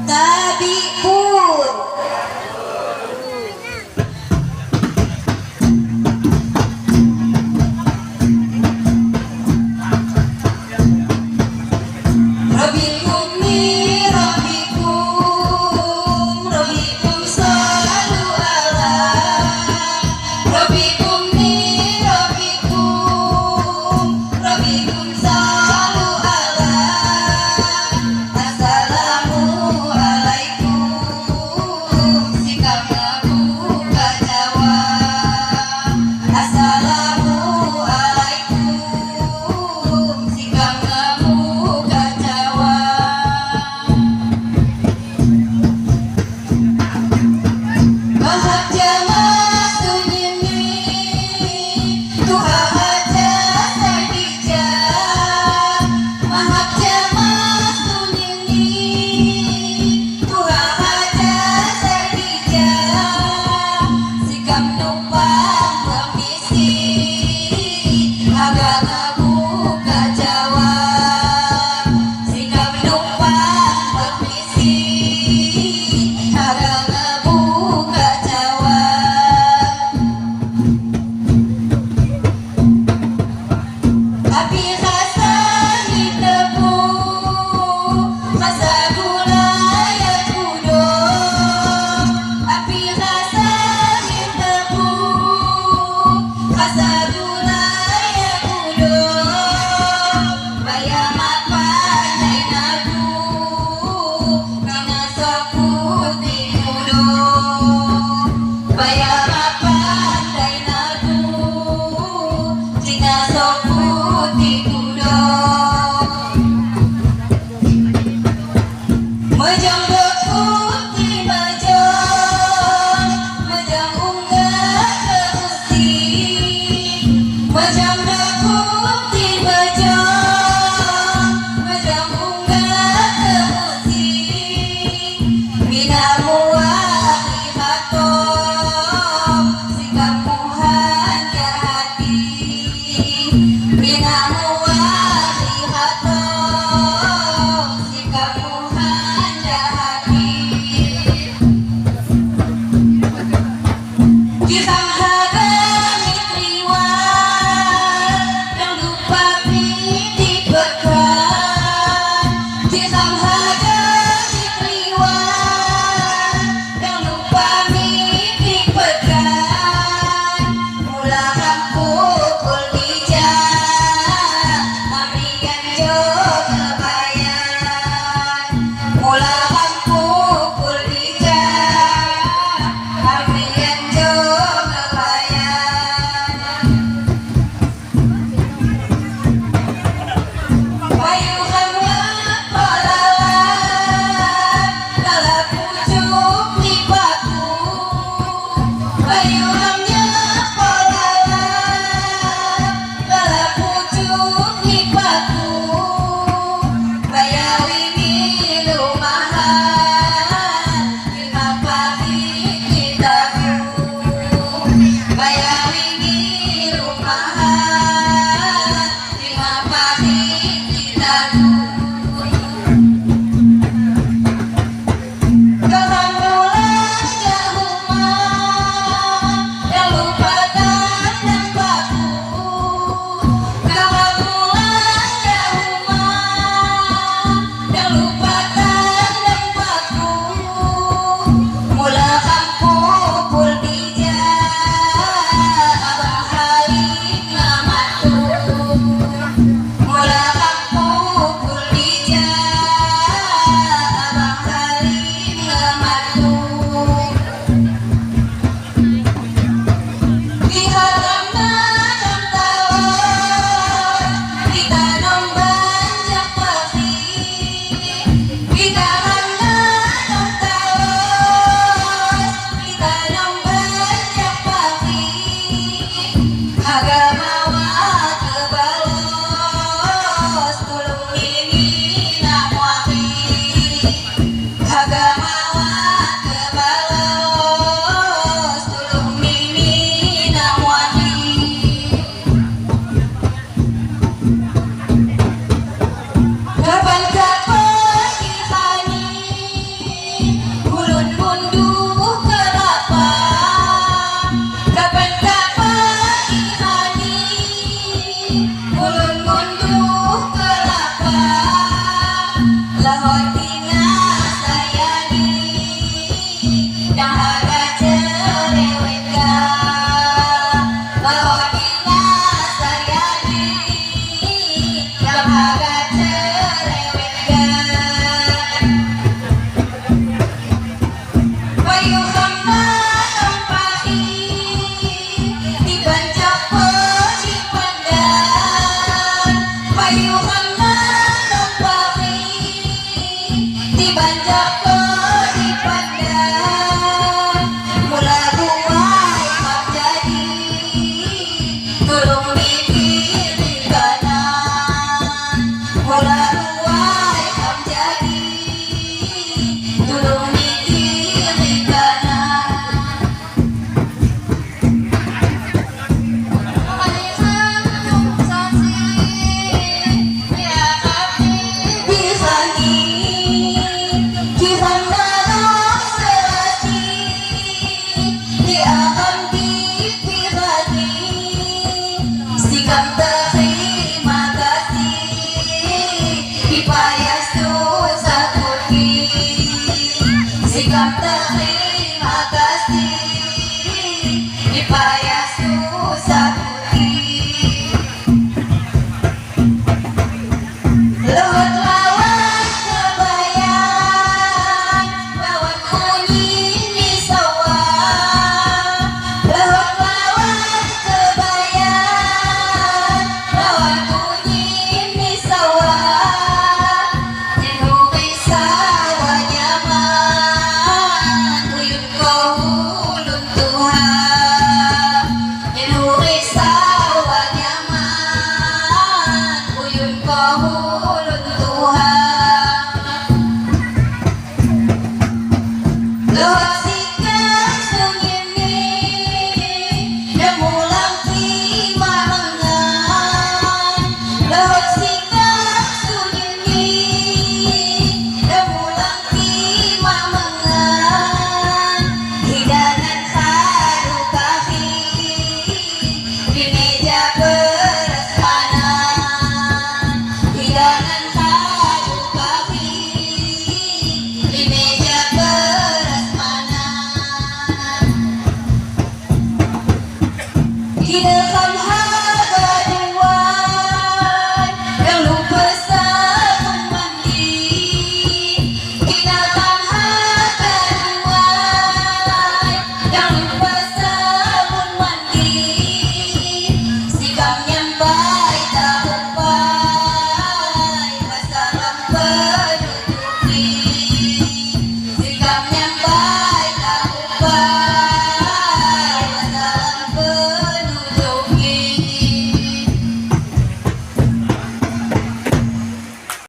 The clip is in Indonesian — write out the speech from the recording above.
Tabi'un. Rabbikum ni rabbikum, rabbikum salu ala. Rabbikum ni rabbikum, rabbikum salu ala. Assalamu alaikum, sikap buka jawab. Assalamu alaikum, sikap buka jawab. Bahagia sunyi Tuhan aja sadija. Bahagia sunyi Tuhan aja sadija. Sikap numpang permisi, agama buka jawab. Sikap numpang permisi, agama buka jawab. Api rasa hidupku, rasa gula ya kudo. Api rasa hidupku, rasa gula ya kudo. Bayam apa jainaku, nana soku di kudo. Bayam apa jainaku, nana soku di kudo. Mejang putih mejang, mejang unggah ke putih. Mejang putih mejang, mejang unggah ke putih. Binamu hatom, sikapmu hanya hati. Binamu hatom, sikapmu hanya hati. Bahotina sayani dahaga cerewetga Bahotina sayani dahaga cerewetga Payuhangna nampaki di bancak puji pandan Payuhangna nampaki di bancak